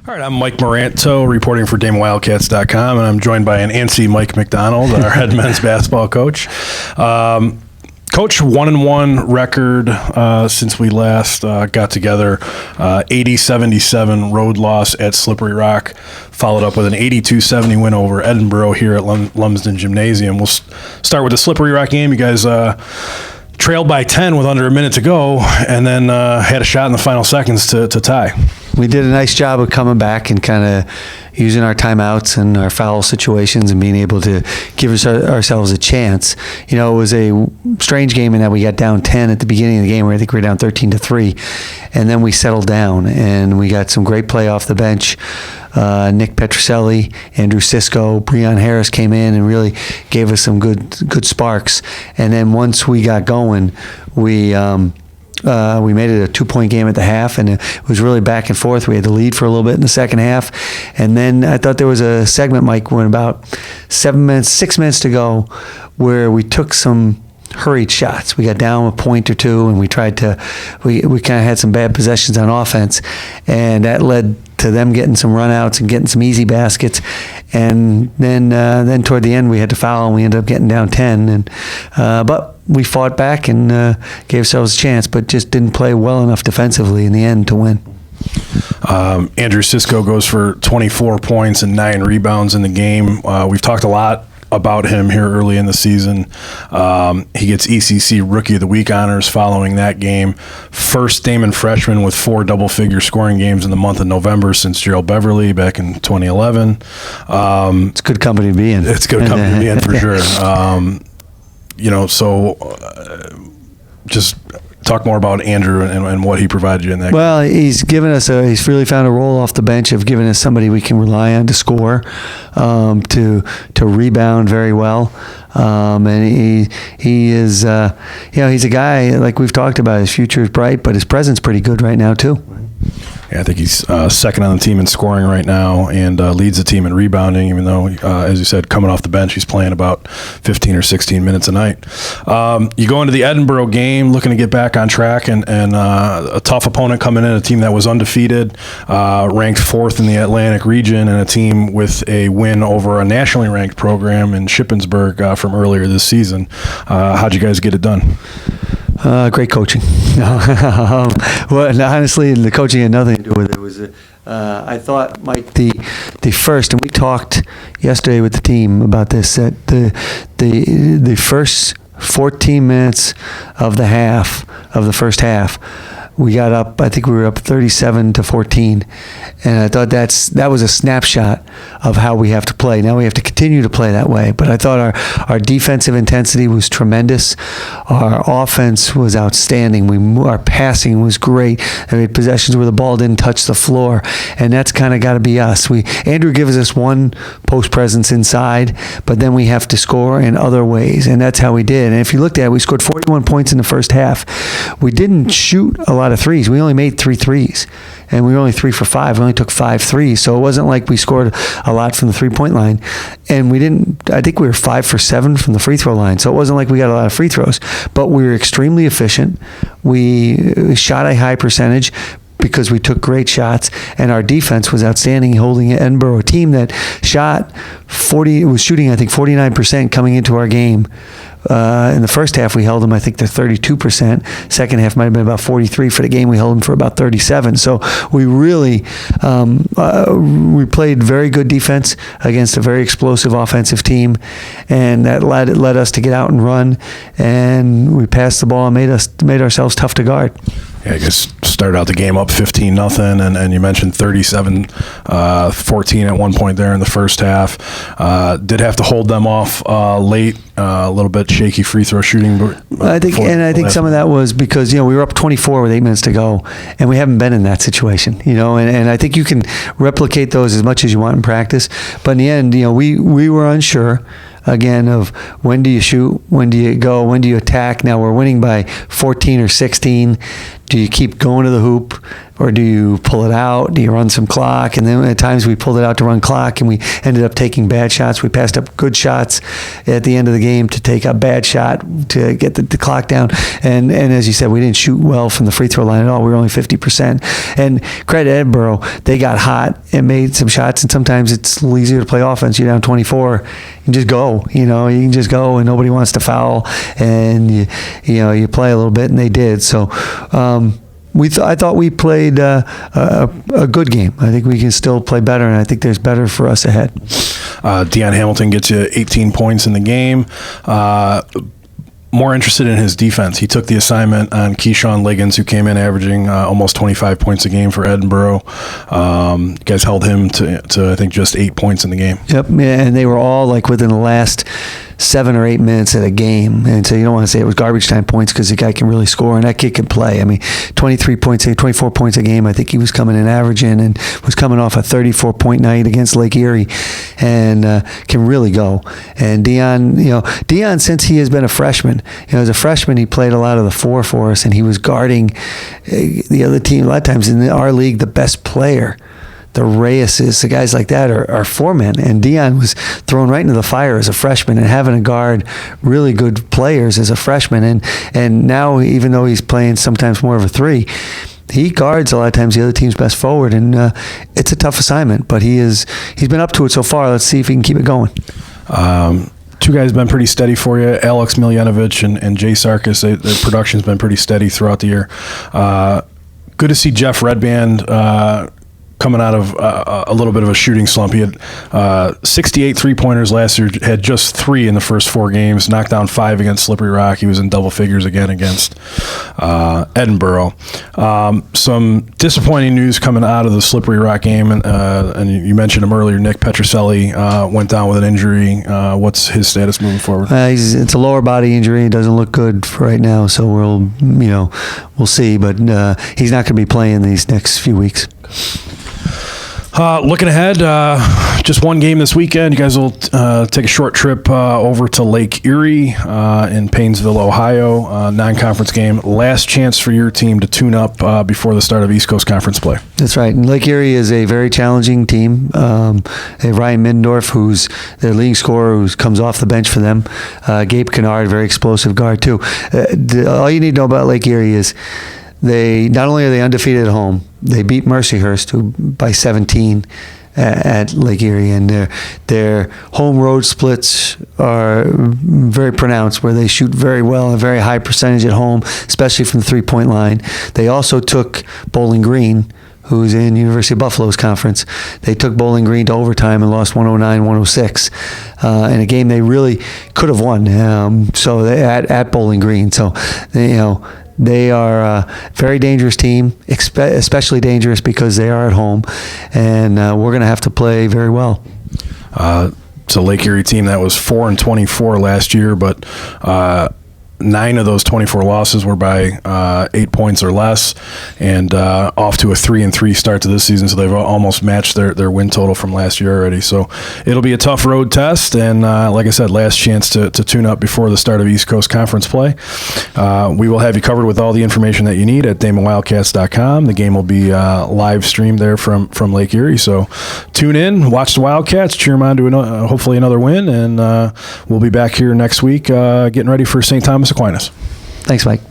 All right, I'm Mike Moranto, reporting for DameWildcats.com, and I'm joined by an antsy Mike McDonald, our head men's basketball coach. Coach, 1-1 record since we last got together. 80-77 road loss at Slippery Rock, followed up with an 82-70 win over Edinboro here at Lumsden Gymnasium. We'll start with the Slippery Rock game. You guys trailed by 10 with under a minute to go, and then had a shot in the final seconds to tie. We did a nice job of coming back and kind of using our timeouts and our foul situations and being able to give ourselves a chance. You know, it was a strange game in that we got down 10 at the beginning of the game, where I think we were down 13-3, and then we settled down and we got some great play off the bench. Nick Petroselli, Andrew Sisko, Breon Harris came in and really gave us some good sparks. And then once we got going, we made it a 2-point game at the half, and it was really back and forth. We had the lead for a little bit in the second half, and then I thought there was a segment, Mike, when about 6 minutes to go, where we took some hurried shots. We got down a point or two, and we tried to, we kind of had some bad possessions on offense, and that led to them getting some runouts and getting some easy baskets. And then toward the end, we had to foul, and we ended up getting down 10. But we fought back and gave ourselves a chance, but just didn't play well enough defensively in the end to win. Andrew Sisko goes for 24 points and 9 rebounds in the game. We've talked a lot about him here early in the season. He gets ECC Rookie of the Week honors following that game. First Damon freshman with 4 double-figure scoring games in the month of November since Gerald Beverly back in 2011. It's good company to be in. It's good company to be in for sure. Just talk more about Andrew and what he provided you in that game. Well, he's given us he's really found a role off the bench of giving us somebody we can rely on to score, to rebound very well. And he is, he's a guy, like we've talked about, his future is bright, but his presence pretty good right now too. Yeah, I think he's second on the team in scoring right now and leads the team in rebounding, even though, as you said, coming off the bench, he's playing about 15 or 16 minutes a night. You go into the Edinboro game looking to get back on track, and a tough opponent coming in, a team that was undefeated, ranked 4th in the Atlantic region, and a team with a win over a nationally ranked program in Shippensburg from earlier this season. How'd you guys get it done? Great coaching. Well, honestly, the coaching had nothing to do with it. It was, I thought, Mike, the first, and we talked yesterday with the team about this, that the first 14 minutes of the first half, we got up, I think we were up 37-14, and I thought that was a snapshot of how we have to play. Now we have to continue to play that way, but I thought our defensive intensity was tremendous. Our offense was outstanding. Our passing was great. I mean, possessions where the ball didn't touch the floor, and that's kind of got to be us. Andrew gives us one post presence inside, but then we have to score in other ways, and that's how we did. And if you looked at it, we scored 41 points in the first half. We didn't shoot a lot of threes. We only made 3 threes, and we were only 3 for 5. We only took 5 threes, so it wasn't like we scored a lot from the 3-point line. And I think we were 5 for 7 from the free throw line, so it wasn't like we got a lot of free throws, but we were extremely efficient. We shot a high percentage because we took great shots, and our defense was outstanding, holding an Edinboro team that was shooting, I think, 49% coming into our game. In the first half, we held them, I think, to 32%. Second half might have been about 43. For the game, we held them for about 37. So we really we played very good defense against a very explosive offensive team, and that led us to get out and run, and we passed the ball and made ourselves tough to guard. Yeah, I guess started out the game up 15-0, and you mentioned 37-14 at one point there in the first half. Did have to hold them off late, a little bit shaky free throw shooting. I think some of that was because we were up 24 with 8 minutes to go, and we haven't been in that situation. And I think you can replicate those as much as you want in practice, but in the end, we were unsure. Again, of when do you shoot, when do you go, when do you attack? Now we're winning by 14 or 16. Do you keep going to the hoop? or do you pull it out? Do you run some clock? And then at times we pulled it out to run clock, and we ended up taking bad shots. We passed up good shots at the end of the game to take a bad shot to get the clock down. And as you said, we didn't shoot well from the free throw line at all. We were only 50%. And credit Edinboro, they got hot and made some shots. And sometimes it's a little easier to play offense. You're down 24, you just go. You can just go, and nobody wants to foul, and you play a little bit, and they did. So. I thought we played a good game. I think we can still play better, and I think there's better for us ahead. Deion Hamilton gets you 18 points in the game. More interested in his defense. He took the assignment on Keyshawn Liggins, who came in averaging almost 25 points a game for Edinboro. You guys held him to I think just 8 points in the game. Yep, and they were all like within the last 7 or 8 minutes at a game. And so you don't want to say it was garbage time points, because the guy can really score, and that kid can play. I mean, 23 points, 24 points a game. I think he was coming in averaging, and was coming off a 34-point night against Lake Erie, and can really go. And Deion, since he has been a freshman, as a freshman, he played a lot of the 4 for us, and he was guarding the other team. A lot of times in our league, the best player, the Reyeses, the guys like that are 4-men. And Deion was thrown right into the fire as a freshman, and having to guard really good players as a freshman. And now, even though he's playing sometimes more of a 3, he guards a lot of times the other team's best forward, and it's a tough assignment. But he's been up to it so far. Let's see if he can keep it going. Two guys have been pretty steady for you, Alex Miljanovich and Jay Sarkis. Their production's been pretty steady throughout the year. Good to see Jeff Redband coming out of a little bit of a shooting slump. He had 68 three-pointers last year, had just 3 in the first 4 games, knocked down 5 against Slippery Rock. He was in double figures again against Edinboro. Some disappointing news coming out of the Slippery Rock game, and you mentioned him earlier, Nick Petroselli went down with an injury. What's his status moving forward? It's a lower body injury. It doesn't look good for right now, so we'll see. But he's not going to be playing these next few weeks. Looking ahead, just one game this weekend. You guys will take a short trip over to Lake Erie in Paynesville, Ohio. Non-conference game. Last chance for your team to tune up before the start of East Coast Conference play. That's right. And Lake Erie is a very challenging team. Ryan Middendorf, who's their leading scorer, who comes off the bench for them. Gabe Kennard, very explosive guard too. All you need to know about Lake Erie is they not only are they undefeated at home, they beat Mercyhurst by 17 at Lake Erie, and their home road splits are very pronounced, where they shoot very well, a very high percentage at home, especially from the 3-point line. They also took Bowling Green, who's in University of Buffalo's conference. They took Bowling Green to overtime and lost 109-106 in a game they really could have won. So they at Bowling Green. So they are a very dangerous team, especially dangerous because they are at home, and we're going to have to play very well. It's a Lake Erie team that was 4-24 last year, but 9 of those 24 losses were by 8 points or less, and off to a 3-3 start to this season. So they've almost matched their win total from last year already. So it'll be a tough road test, and like I said, last chance to tune up before the start of East Coast Conference play. We will have you covered with all the information that you need at DamonWildcats.com. The game will be live streamed there from Lake Erie. So tune in, watch the Wildcats, cheer them on to hopefully another win, and we'll be back here next week getting ready for St. Thomas Aquinas. Thanks, Mike.